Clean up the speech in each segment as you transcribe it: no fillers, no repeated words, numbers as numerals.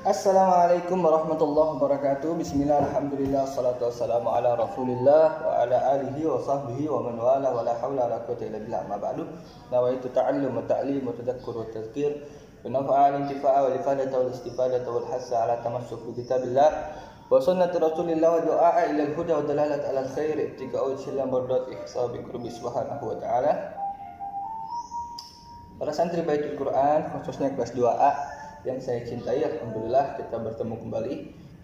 Assalamualaikum warahmatullahi wabarakatuh. Bismillah, alhamdulillah, salatu wassalamu ala rasulillah wa ala alihi wa sahbihi wa man wala wa la hawla wa la quwwata illa billah. Ma ba'du. Nawaitu ta'allum wa ta'lim wa tadhakkur wa tadhkir wa naf'a al-intifa'a wal ifadata wal istifadata wal hassa ala tamassuk bi kitabillah wa sunnati rasulillah wa du'a ila al-huda wa dalalat ala al-khair ittiqa'u sillam bardat ihsa bi qurbi subhanahu wa ta'ala. Para santri Baitul Quran khususnya kelas 2A yang saya cintai, alhamdulillah kita bertemu kembali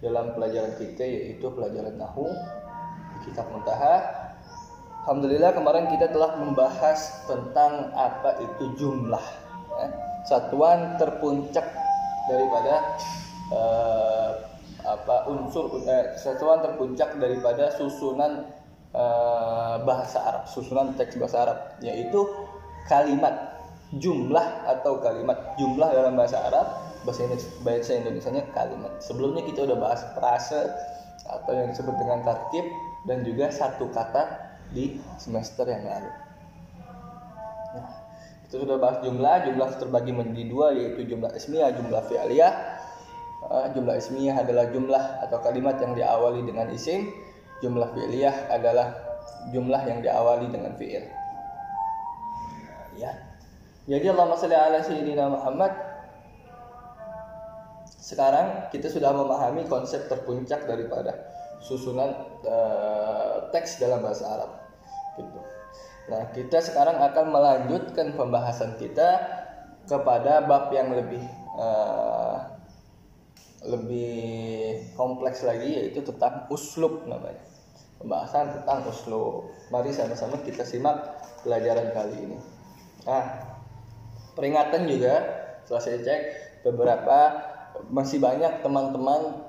dalam pelajaran kita, yaitu pelajaran Nahwu kitab Muntaha. Alhamdulillah kemarin kita telah membahas tentang apa itu jumlah, satuan terpuncak daripada satuan terpuncak daripada susunan bahasa Arab, susunan teks bahasa Arab, yaitu kalimat. Jumlah atau kalimat, jumlah dalam bahasa Arab, bahasa Indonesianya kalimat. Sebelumnya kita udah bahas frase atau yang disebut dengan tarkib dan juga satu kata di semester yang lalu. Nah, kita sudah bahas jumlah terbagi menjadi dua, yaitu jumlah ismiyah, jumlah fi'liyah. Jumlah ismiyah adalah jumlah atau kalimat yang diawali dengan isim. Jumlah fi'liyah adalah jumlah yang diawali dengan fi'il. Ya. Jadi Allahumma shalli ala sayyidina Muhammad. Sekarang kita sudah memahami konsep terpuncak daripada susunan teks dalam bahasa Arab. Gitu. Nah, kita sekarang akan melanjutkan pembahasan kita kepada bab yang lebih kompleks lagi, yaitu tentang uslub namanya. Pembahasan tentang uslub. Mari sama-sama kita simak pelajaran kali ini. Nah, peringatan juga, setelah saya cek masih banyak teman-teman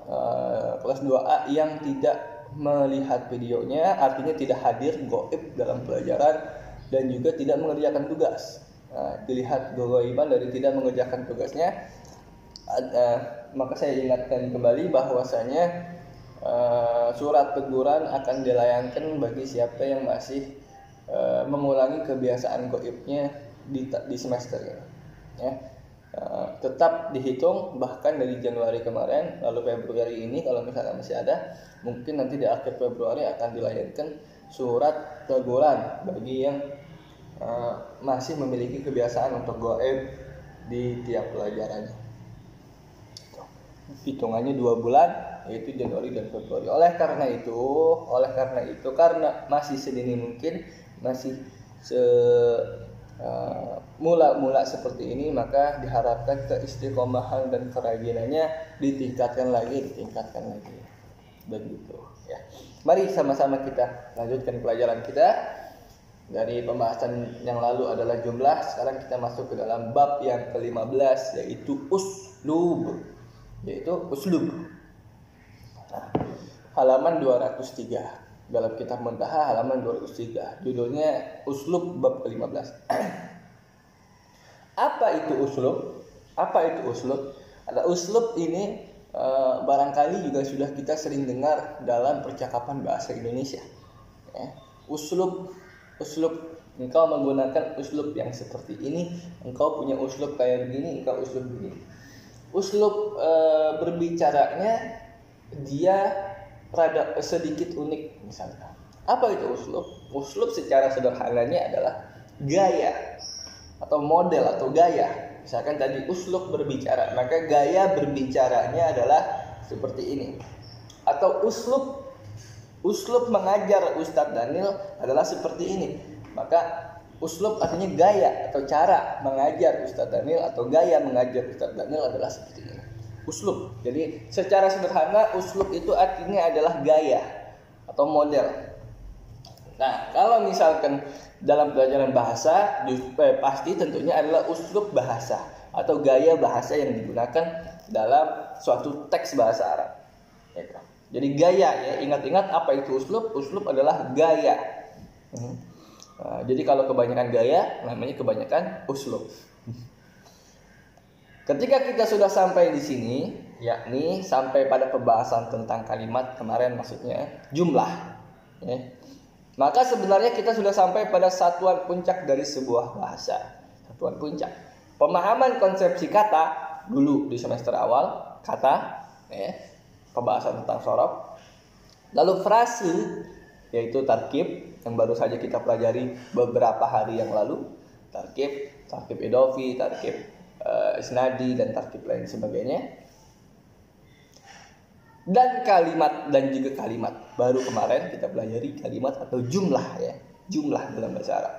kelas 2A yang tidak melihat videonya, artinya tidak hadir gaib dalam pelajaran dan juga tidak mengerjakan tugas. Dilihat ghaiban dari tidak mengerjakan tugasnya. Maka saya ingatkan kembali bahwasanya surat teguran akan dilayangkan bagi siapa yang masih mengulangi kebiasaan gaibnya di semester ini, ya. Tetap dihitung bahkan dari Januari kemarin lalu Februari ini, kalau misalnya masih ada, mungkin nanti di akhir Februari akan dilayangkan surat teguran bagi yang masih memiliki kebiasaan untuk gaib di tiap pelajarannya. Hitungannya 2 bulan, yaitu Januari dan Februari. Oleh karena itu karena masih sedini mungkin, masih mula-mula seperti ini, maka diharapkan keistiqomahan dan kerajinannya ditingkatkan lagi begitu, ya. Mari sama-sama kita lanjutkan pelajaran kita. Dari pembahasan yang lalu adalah jumlah, sekarang kita masuk ke dalam bab yang ke-15, yaitu uslub. Nah, halaman 203 dalam kitab Muntaha, halaman 203, judulnya uslub bab ke-15. Apa itu uslub? Ada uslub ini barangkali juga sudah kita sering dengar dalam percakapan bahasa Indonesia, ya. Uslub, engkau menggunakan uslub yang seperti ini, engkau punya uslub kayak begini, engkau uslub begini. Uslub berbicaranya dia rada sedikit unik misalnya. Apa itu uslub? Uslub secara sederhananya adalah gaya atau model atau gaya. Misalkan tadi uslub berbicara, maka gaya berbicaranya adalah seperti ini. Atau uslub mengajar Ustadz Daniel adalah seperti ini. Maka uslub artinya gaya atau cara mengajar Ustadz Daniel atau gaya mengajar Ustadz Daniel adalah seperti ini. Uslub. Jadi secara sederhana uslub itu artinya adalah gaya atau model. Nah, kalau misalkan dalam pelajaran bahasa pasti tentunya adalah uslub bahasa atau gaya bahasa yang digunakan dalam suatu teks bahasa Arab. Jadi gaya, ya, ingat-ingat apa itu uslub? Uslub adalah gaya. Jadi kalau kebanyakan gaya namanya kebanyakan uslub. Ketika kita sudah sampai di sini, yakni sampai pada pembahasan tentang kalimat kemarin, maksudnya jumlah, ya, maka sebenarnya kita sudah sampai pada satuan puncak dari sebuah bahasa. Satuan puncak. Pemahaman konsepsi kata dulu di semester awal, kata, ya, pembahasan tentang sorof. Lalu frase, yaitu tarkib yang baru saja kita pelajari beberapa hari yang lalu. Tarkib idofi, tarkib isnadi, dan tarkib lain sebagainya. Dan kalimat dan juga kalimat. Baru kemarin kita pelajari kalimat atau jumlah, ya. Jumlah dalam bahasa Arab.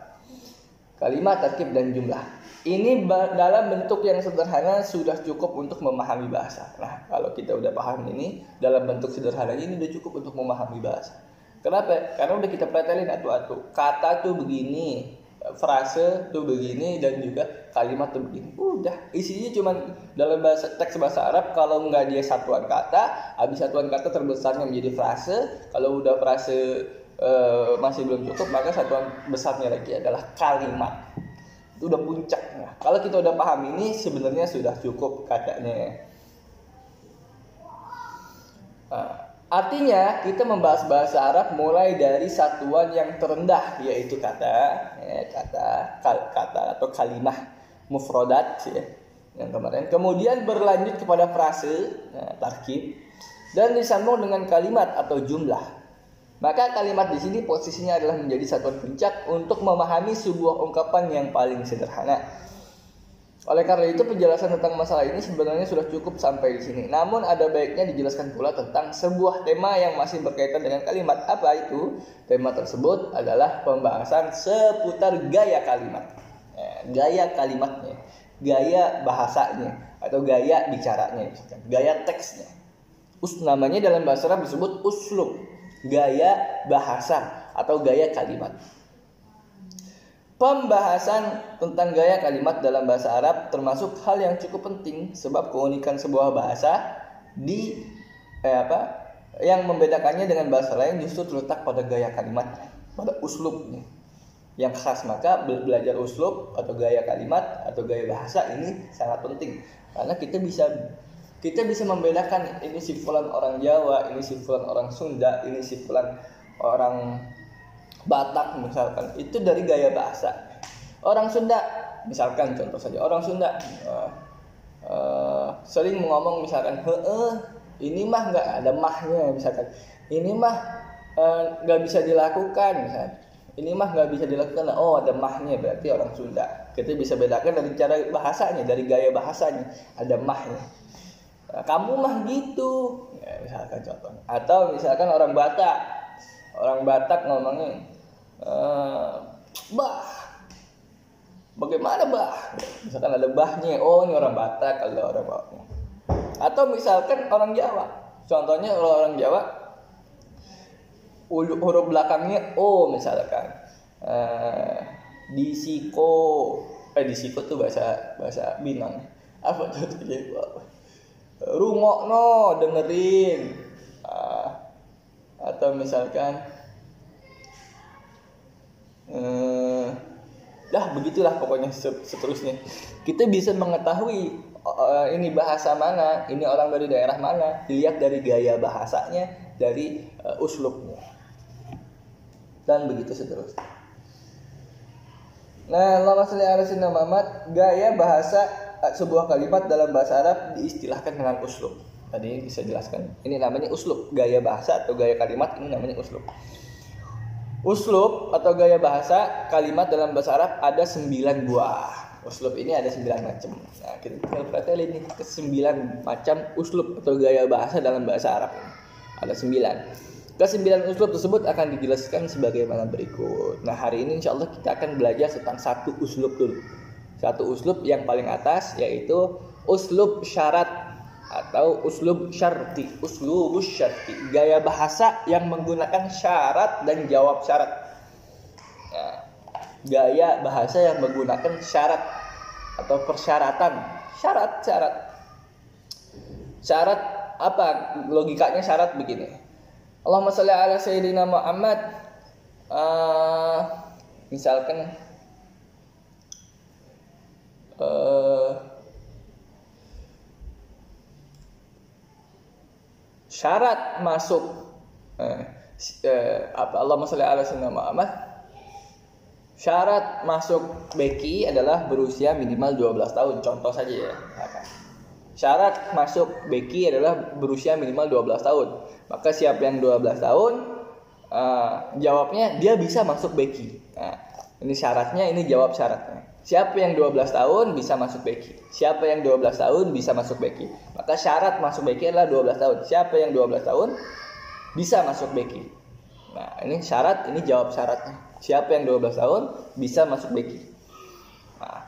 Kalimat, tarkib, dan jumlah. Ini dalam bentuk yang sederhana sudah cukup untuk memahami bahasa. Nah, kalau kita udah paham ini dalam bentuk sederhana ini udah cukup untuk memahami bahasa. Kenapa? Karena udah kita pretelin atu-atu. Kata tuh begini, frase tuh begini, dan juga kalimat tuh begini. Udah, isinya cuma dalam teks bahasa Arab. Kalau nggak dia satuan kata, habis satuan kata terbesarnya menjadi frase. Kalau udah frase masih belum cukup, maka satuan besarnya lagi adalah kalimat. Itu udah puncaknya. Kalau kita udah paham ini, sebenarnya sudah cukup katanya. Artinya kita membahas bahasa Arab mulai dari satuan yang terendah, yaitu kata atau kalimah mufrodat, ya, yang kemarin. Kemudian berlanjut kepada frase, tarkib, dan disambung dengan kalimat atau jumlah. Maka kalimat di sini posisinya adalah menjadi satuan puncak untuk memahami sebuah ungkapan yang paling sederhana. Oleh karena itu, penjelasan tentang masalah ini sebenarnya sudah cukup sampai di sini. Namun ada baiknya dijelaskan pula tentang sebuah tema yang masih berkaitan dengan kalimat. Apa itu? Tema tersebut adalah pembahasan seputar gaya kalimat. Gaya kalimatnya, gaya bahasanya, atau gaya bicaranya, misalkan gaya teksnya. Namanya dalam bahasa Arab disebut uslub, gaya bahasa atau gaya kalimat. Pembahasan tentang gaya kalimat dalam bahasa Arab termasuk hal yang cukup penting, sebab keunikan sebuah bahasa yang membedakannya dengan bahasa lain justru terletak pada gaya kalimatnya, pada uslubnya yang khas. Maka belajar uslub atau gaya kalimat atau gaya bahasa ini sangat penting, karena kita bisa membedakan ini si fulan orang Jawa, ini si fulan orang Sunda, ini si fulan orang Batak misalkan. Itu dari gaya bahasa. Orang Sunda misalkan, contoh saja, orang Sunda sering ngomong misalkan, ini mah nggak ada mahnya, misalkan. Ini mah nggak bisa dilakukan, misalkan. Ini mah nggak bisa dilakukan. Oh, ada mahnya, berarti orang Sunda. Kita bisa bedakan dari cara bahasanya, dari gaya bahasanya, ada mahnya. Kamu mah gitu, ya, misalkan contoh. Atau misalkan orang Batak ngomongnya, bah, bagaimana bah? Misalkan ada bahnya, oh ini orang Batak, ada orang Batak. Atau misalkan orang Jawa, contohnya kalau orang Jawa, huruf belakangnya o, misalkan disiko tuh bahasa Minang. Apa tuh jadi rungokno, dengerin. Atau misalkan begitulah pokoknya seterusnya. Kita bisa mengetahui ini bahasa mana, ini orang dari daerah mana, dilihat dari gaya bahasanya, dari uslubnya, dan begitu seterusnya. Nah, Allahumma shalli ala sayyidina Muhammad. Gaya bahasa sebuah kalimat dalam bahasa Arab diistilahkan dengan uslub. Tadi bisa jelaskan. Ini namanya uslub. Gaya bahasa atau gaya kalimat ini namanya uslub. Uslub atau gaya bahasa kalimat dalam bahasa Arab ada 9 buah. Uslub ini ada 9 macam. Nah, kita perhatikan ini ke 9 macam uslub atau gaya bahasa dalam bahasa Arab. Ada 9. Ke-9 uslub tersebut akan dijelaskan sebagaimana berikut. Nah, hari ini insya Allah kita akan belajar tentang satu uslub dulu. Satu uslub yang paling atas, yaitu uslub syarat atau uslub syarti. Uslubus syarti, gaya bahasa yang menggunakan syarat dan jawab syarat. Nah, gaya bahasa yang menggunakan syarat atau persyaratan. Syarat apa? Logikanya syarat begini. Allahumma shalli ala sayyidina Muhammad. Misalkan syarat masuk Allahumma shalli ala sayyidina Muhammad. Syarat masuk Beki adalah berusia minimal 12 tahun. Contoh saja ya. Syarat masuk BEKI adalah berusia minimal 12 tahun. Maka siapa yang 12 tahun, jawabnya dia bisa masuk BEKI. Nah, ini syaratnya, ini jawab syaratnya. Siapa yang 12 tahun bisa masuk BEKI. Siapa yang 12 tahun bisa masuk BEKI. Maka syarat masuk BEKI adalah 12 tahun. Siapa yang 12 tahun bisa masuk BEKI. Nah, ini syarat, ini jawab syaratnya. Siapa yang 12 tahun bisa masuk BEKI. Nah,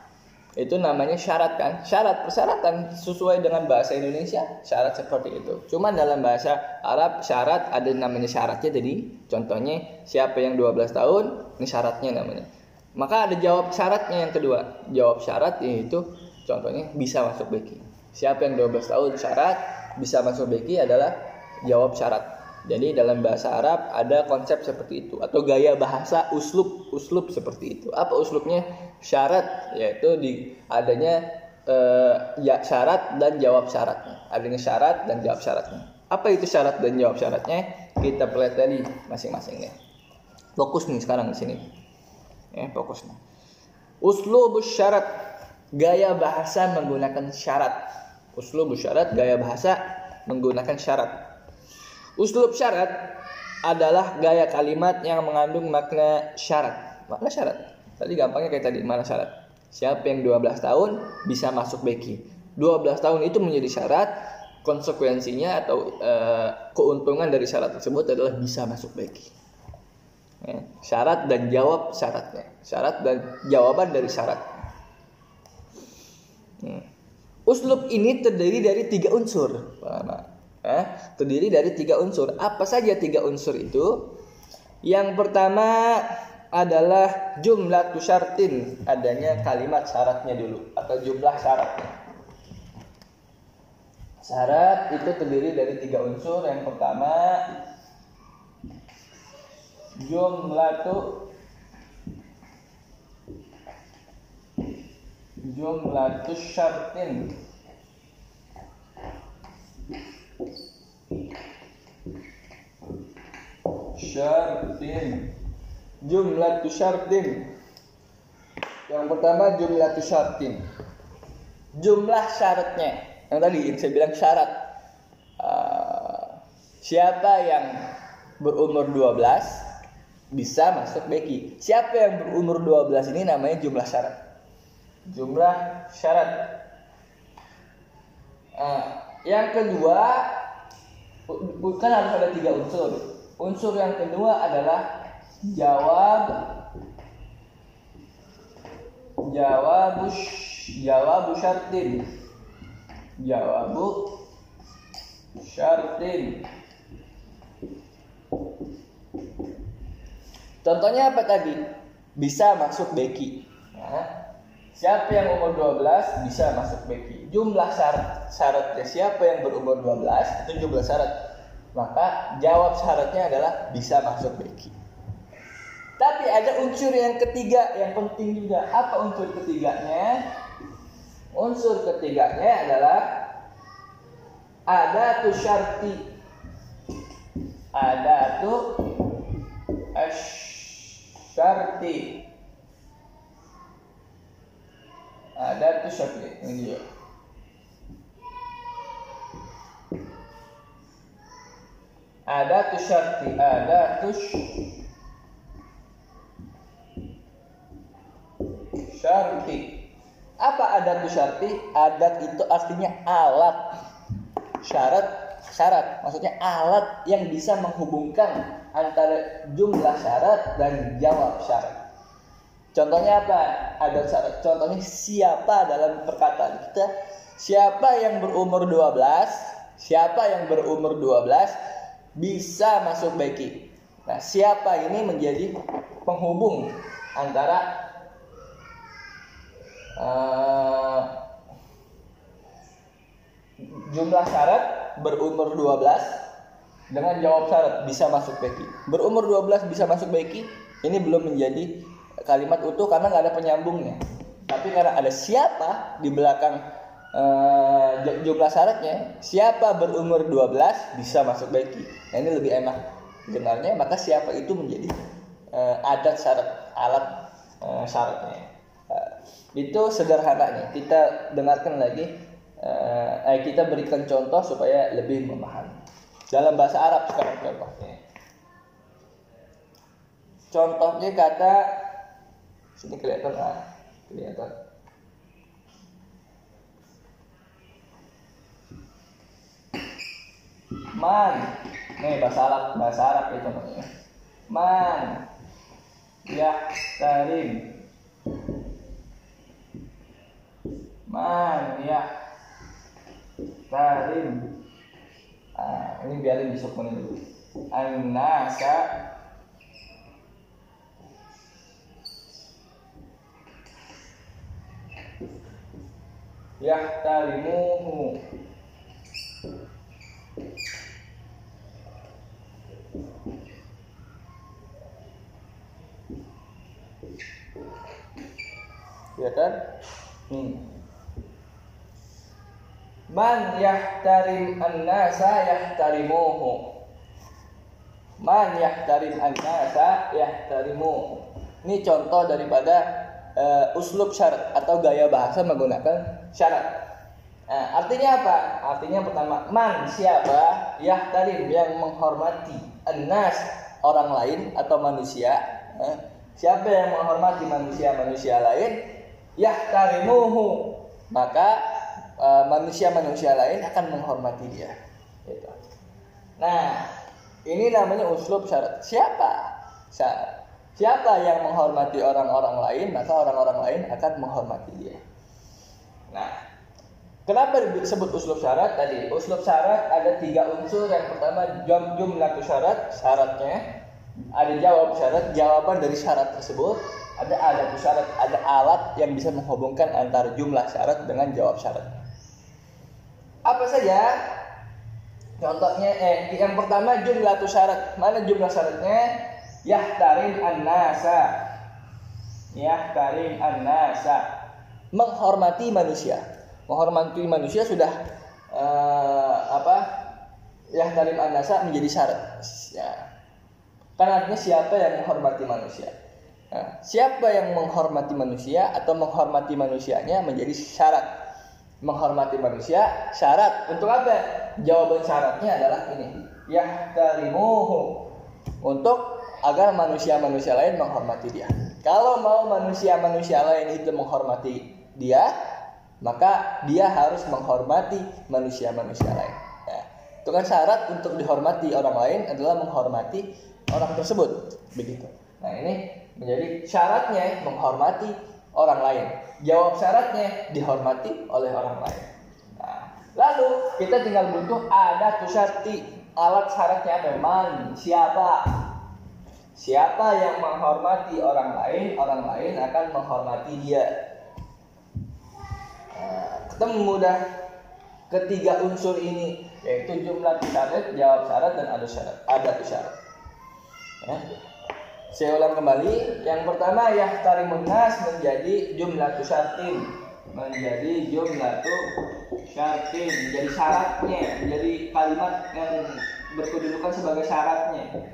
itu namanya syarat kan? Syarat, persyaratan sesuai dengan bahasa Indonesia, syarat seperti itu. Cuman dalam bahasa Arab syarat ada namanya syaratnya. Jadi contohnya siapa yang 12 tahun, ini syaratnya namanya. Maka ada jawab syaratnya yang kedua. Jawab syarat yaitu contohnya bisa masuk BEKI. Siapa yang 12 tahun syarat bisa masuk BEKI adalah jawab syarat. Jadi dalam bahasa Arab ada konsep seperti itu atau gaya bahasa uslub seperti itu. Apa uslubnya? Syarat yaitu adanya ya syarat dan jawab syaratnya. Adanya syarat dan jawab syaratnya. Apa itu syarat dan jawab syaratnya? Kita pelajari masing-masingnya. Fokus nih sekarang di sini. Fokus nih. Uslubus syarat, gaya bahasa menggunakan syarat. Uslubus syarat, gaya bahasa menggunakan syarat. Uslub syarat adalah gaya kalimat yang mengandung makna syarat. Makna syarat. Tadi gampangnya kayak tadi, mana syarat? Siapa yang 12 tahun bisa masuk BEKI. 12 tahun itu menjadi syarat, konsekuensinya atau keuntungan dari syarat tersebut adalah bisa masuk BEKI. Syarat dan jawab syaratnya. Syarat dan jawaban dari syarat. Uslub ini terdiri dari 3 unsur. Terdiri dari 3 unsur. Apa saja 3 unsur itu? Yang pertama adalah jumlah syartin, adanya kalimat syaratnya dulu atau jumlah syaratnya. Syarat itu terdiri dari 3 unsur. Yang pertama jumlatu syartin. Jumlatu syartin. Yang pertama jumlatu syartin. Jumlah syaratnya. Yang tadi saya bilang syarat. Siapa yang berumur 12 bisa masuk BEKI. Siapa yang berumur 12 ini namanya jumlah syarat. Jumlah syarat. Yang kedua, bukan harus ada 3 unsur. Unsur yang kedua adalah jawabu syartin. Jawabu syartin. Contohnya apa tadi? Bisa masuk BEKI. Siapa yang umur 12 bisa masuk BEKI. Jumlah syaratnya siapa yang berumur 12 itu jumlah syarat. Maka jawab syaratnya adalah bisa masuk BEKI. Tapi ada unsur yang ketiga yang penting juga. Apa unsur ketiganya? Unsur ketiganya adalah adatu syarti. Adatu syarti. Adatu syarti. Ini dia. Adatu syarti. Syarti. Apa adatu syarti? Adat itu artinya alat. Syarat. Maksudnya alat yang bisa menghubungkan antara jumlah syarat dan jawab syarat. Contohnya apa? Ada syarat. Contohnya siapa dalam perkataan kita? Siapa yang berumur 12? Siapa yang berumur 12 bisa masuk BEKI. Nah, siapa ini menjadi penghubung antara jumlah syarat berumur 12 dengan jawab syarat bisa masuk BEKI. Berumur 12 bisa masuk BEKI, ini belum menjadi kalimat utuh karena nggak ada penyambungnya. Tapi karena ada siapa di belakang jumlah syaratnya, siapa berumur 12 bisa masuk BEKI. Nah, ini lebih enak dengarnya, maka siapa itu menjadi adat syarat, alat syaratnya. Itu sederhananya. Kita dengarkan lagi kita berikan contoh supaya lebih memahami. Dalam bahasa Arab sekarang contohnya. Contohnya kata sini kelihatan kelihatan. Man, nih bahasa Arab itu contohnya. Man, yahtarim. Man, yahtarim. Ini biarin disukun dulu. An-nasa yahtarimuhu. Ya kan? Man yahtarim an-nasa yahtarimuhu. Man yahtarim an-nasa yahtarimuhu. Ini contoh daripada uslub syarat atau gaya bahasa menggunakan syarat. Artinya apa? Artinya pertama, man siapa, yahtarim yang menghormati, an-nas orang lain atau manusia. Siapa yang menghormati manusia lain, yahtarimuhu, maka manusia lain akan menghormati dia. Gitu. Nah, ini namanya uslub syarat. Siapa yang menghormati orang-orang lain, maka orang-orang lain akan menghormati dia. Nah, kenapa disebut uslub syarat tadi? Uslub syarat ada 3 unsur. Yang pertama jumlah syarat, syaratnya. Ada jawab syarat, jawaban dari syarat tersebut. Ada alat syarat, ada alat yang bisa menghubungkan antara jumlah syarat dengan jawab syarat. Apa saja? Contohnya, yang pertama jumlah syarat. Mana jumlah syaratnya? Yahtarim an-nasa. Yahtarim an-nasa. Menghormati manusia. Menghormati manusia sudah Yahtarim an-nasa menjadi syarat. Ya. Karena artinya siapa yang menghormati manusia. Nah, siapa yang menghormati manusia atau menghormati manusianya menjadi syarat. Menghormati manusia syarat untuk apa? Jawaban syaratnya adalah ini, yahtarimuhu, untuk agar manusia-manusia lain menghormati dia. Kalau mau manusia-manusia lain itu menghormati dia, maka dia harus menghormati manusia-manusia lain. Nah, itu kan syarat untuk dihormati orang lain adalah menghormati orang tersebut, begitu. Nah, ini menjadi syaratnya menghormati orang lain. Jawab syaratnya dihormati oleh orang lain. Nah, lalu kita tinggal butuh ada syarti. Alat syaratnya apa? Man, siapa yang menghormati orang lain akan menghormati dia. Nah, ketemu dah ketiga unsur ini, yaitu jumlah syarat, jawab syarat, dan ada syarat. Ya. Saya ulang kembali. Yang pertama, yahtarimun nas menjadi jumlah syartin, menjadi syaratnya, menjadi kalimat yang berkedudukan sebagai syaratnya.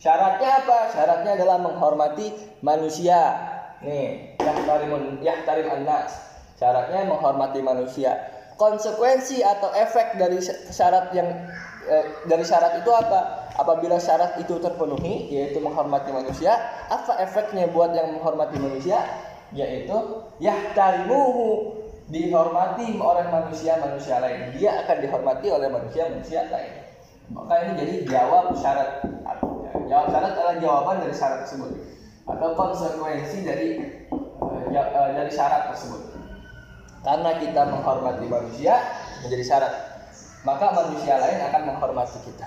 Syaratnya apa? Syaratnya adalah menghormati manusia. Nih, yahtarim an-nas. Syaratnya menghormati manusia. Konsekuensi atau efek dari syarat itu apa? Apabila syarat itu terpenuhi, yaitu menghormati manusia, apa efeknya buat yang menghormati manusia? Yaitu yahtarimuhu, dihormati oleh manusia lain. Dia akan dihormati oleh manusia lain. Maka ini jadi jawab syarat. Jawab syarat adalah jawaban dari syarat tersebut atau konsekuensi dari syarat tersebut. Karena kita menghormati manusia menjadi syarat, maka manusia lain akan menghormati kita.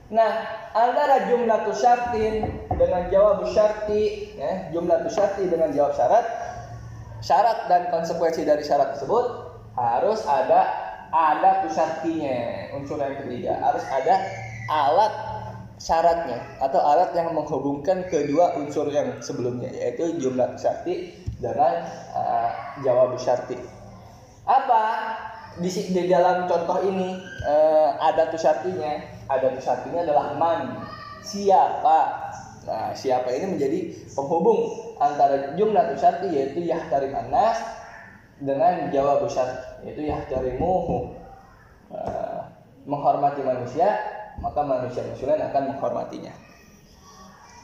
Nah, antara jumlah syartin dengan jawab syarti, jumlah syarti dengan jawab syarat dan konsekuensi dari syarat tersebut harus ada syartinya. Unsur yang ketiga harus ada alat syaratnya atau alat yang menghubungkan kedua unsur yang sebelumnya, yaitu jumlah syarti dengan jawab syarti. Apa di dalam contoh ini ada syartinya? Ada syartinya adalah man, siapa. Nah, siapa ini menjadi penghubung antara jumlah syarti, yaitu yahtarim an-nas dengan jawab syarat, yaitu yahtarimuhu, menghormati manusia, maka manusia lain akan menghormatinya.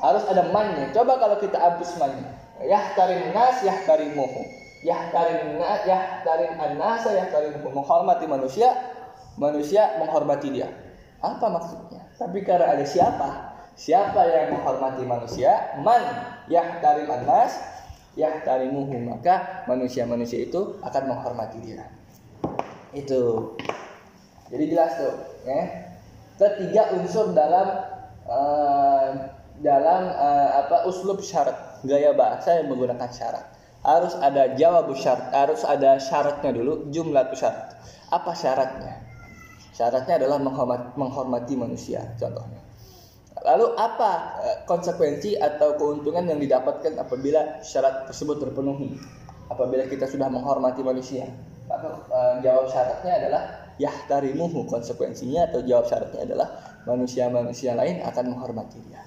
Harus ada mannya. Coba kalau kita hapus mannya, yahtarim nas yahtarimuhu, yahtarim an-nas yahtarimuhu, menghormati manusia, manusia menghormati dia. Apa maksudnya? Tapi karena ada siapa yang menghormati manusia, man yahtarim an-nas yahtarimuhu, maka manusia-manusia itu akan menghormati dia. Itu. Jadi jelas tuh, ya. Ketiga unsur dalam uslub syarat, gaya bahasa yang menggunakan syarat. Harus ada jawab syarat, harus ada syaratnya dulu, jumlah syarat. Apa syaratnya? Syaratnya adalah menghormati manusia, contohnya. Lalu apa konsekuensi atau keuntungan yang didapatkan apabila syarat tersebut terpenuhi? Apabila kita sudah menghormati manusia, maka jawab syaratnya adalah yahtarimuhu, konsekuensinya atau jawab syaratnya adalah manusia-manusia lain akan menghormati dia.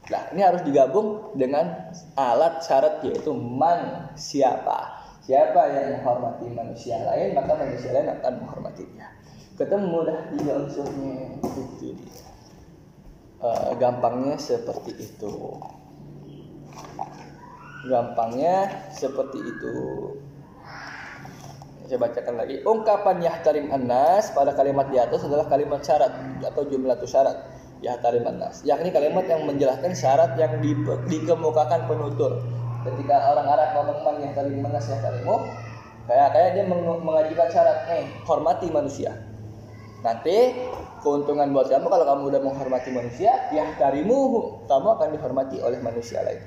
Nah, ini harus digabung dengan alat syarat, yaitu man, siapa yang menghormati manusia lain, maka manusia lain akan menghormati dia. Ketemu dah 3 unsurnya, itu dia. Gampangnya seperti itu. Saya bacakan lagi. Ungkapan yahtarim an-nas pada kalimat di atas adalah kalimat syarat atau jumlah syarat. Yahtarim an-nas, yakni kalimat yang menjelaskan syarat yang dikemukakan penutur. Ketika orang Arab ngomong man yahtarim an-nas yahtarimu, kayak dia mengajukan syarat, hormati manusia. Nanti keuntungan buat kamu kalau kamu udah menghormati manusia, yahtarimuhu, kamu akan dihormati oleh manusia lain.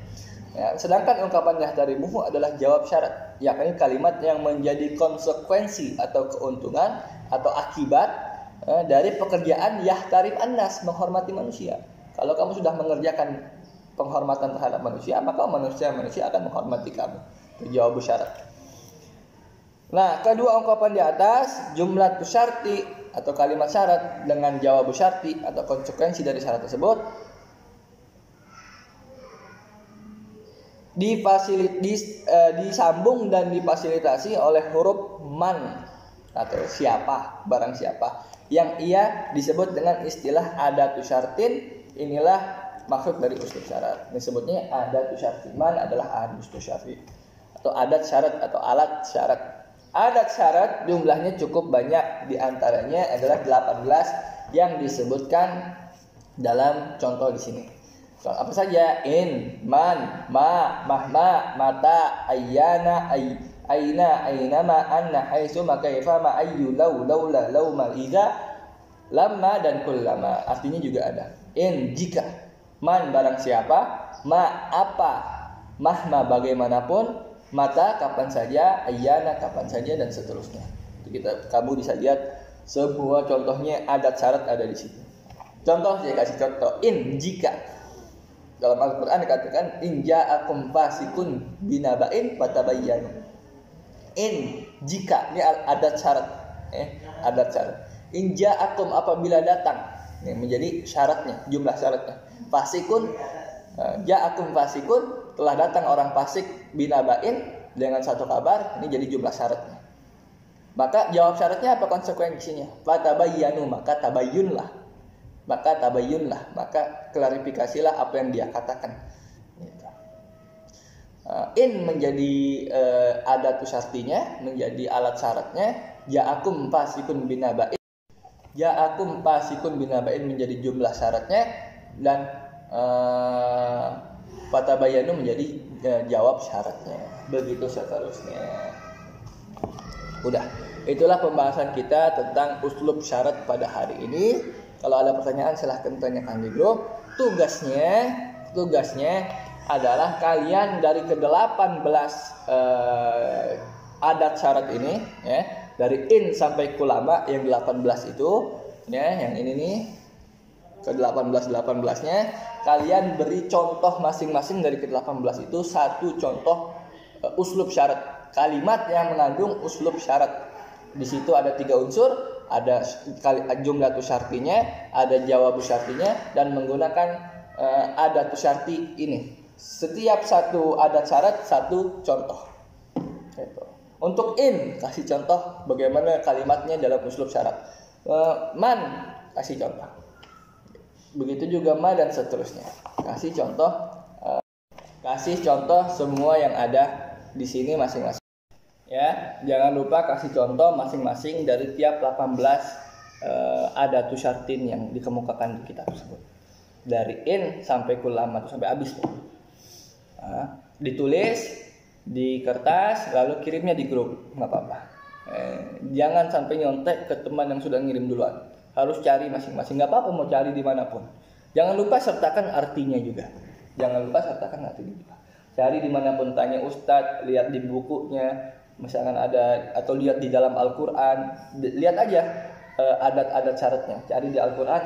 Ya, sedangkan ungkapan yahtarimuhu adalah jawab syarat, yakni kalimat yang menjadi konsekuensi atau keuntungan atau akibat dari pekerjaan yahtarim an-nas, menghormati manusia. Kalau kamu sudah mengerjakan penghormatan terhadap manusia, maka manusia akan menghormati kamu. Itu jawab syarat. Nah, kedua ungkapan di atas, jumlah syarti atau kalimat syarat dengan jawab syarti atau konsekuensi dari syarat tersebut disambung dan difasilitasi oleh huruf man atau barang siapa yang ia disebut dengan istilah adatu syartin. Inilah maksud dari uslub syarat. Disebutnya adatu syartin. Man adalah adatu syartin atau adat syarat atau alat syarat. Adat syarat jumlahnya cukup banyak, diantaranya adalah 18 yang disebutkan dalam contoh di sini. Apa saja? In, man, ma, mahma, mata, ayyana, aina, ainama, anna, haitsu, makaifa, ma, ayyu, laula, lauma, idza, lamma dan kullama. Artinya juga ada. In, jika. Man, barang siapa. Ma, apa. Mahma, bagaimanapun. Mata, kapan saja. Ayyana, kapan saja, dan seterusnya. Itu kamu bisa lihat semua contohnya adat syarat ada di situ. Contoh, saya kasih contoh. In, jika. Dalam Al-Quran dikatakan in ja'akum fasikun binaba'in fatabayyanu. In, jika, ini adat syarat, adat syarat. In ja'akum, apabila datang, ini menjadi syaratnya, jumlah syaratnya. Fasikun, ja'akum fasikun, telah datang orang fasik binaba'in dengan satu kabar, ini jadi jumlah syaratnya. Maka jawab syaratnya apa konsekuensinya? Fatabayyanu, maka tabayyunlah. Maka klarifikasilah apa yang dia katakan. In menjadi adatu syartinya, menjadi alat syaratnya. Ja'akum fasikun binaba'in. Ja'akum fasikun binaba'in menjadi jumlah syaratnya, dan fatabayyanu menjadi jawab syaratnya. Begitu seterusnya. Udah, itulah pembahasan kita tentang uslub syarat pada hari ini. Kalau ada pertanyaan silahkan tanyakan di grup. Tugasnya adalah kalian dari ke-18 adat syarat ini, ya, dari in sampai kulama yang 18 itu, ya, yang ini nih ke-18-nya, kalian beri contoh masing-masing dari ke-18 itu satu contoh uslub syarat, kalimat yang mengandung uslub syarat. Di situ ada 3 unsur, ada jumlah syartinya, ada jawab syartinya, dan menggunakan adat syarti ini. Setiap satu adat syarat satu contoh. Gitu. Untuk in, kasih contoh bagaimana kalimatnya dalam uslub syarat. Man, kasih contoh. Begitu juga ma dan seterusnya. Kasih contoh semua yang ada di sini masing-masing. Ya, jangan lupa kasih contoh masing-masing dari tiap 18 adatus syartin yang dikemukakan di kitab tersebut. Dari in sampai kullama atau sampai habis. Ditulis di kertas lalu kirimnya di grup, nggak apa-apa. Jangan sampai nyontek ke teman yang sudah ngirim duluan. Harus cari masing-masing, nggak apa-apa mau cari dimanapun. Jangan lupa sertakan artinya juga. Cari dimanapun, tanya ustadz, lihat di bukunya, misalkan ada, atau lihat di dalam Al-Quran, lihat aja adat-adat syaratnya. Cari di Al-Quran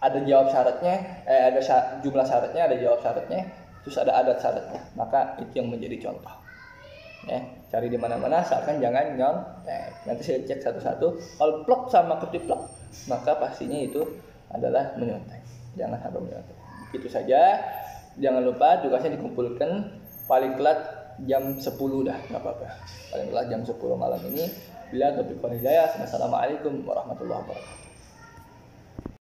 ada jawab syaratnya, ada jumlah syaratnya, ada jawab syaratnya, terus ada adat syaratnya. Maka itu yang menjadi contoh. Ya, cari di mana-mana, asalkan jangan nyontek. Nanti saya cek satu-satu. Kalau plok sama ketiplok, maka pastinya itu adalah menyontek. Jangan sampai menyontek. Itu saja. Jangan lupa tugasnya dikumpulkan paling telat jam 10 dah, nggak apa-apa. Paling telat jam 10 malam ini. Bila taufiq wal hidayah. Wassalamualaikum warahmatullahi wabarakatuh.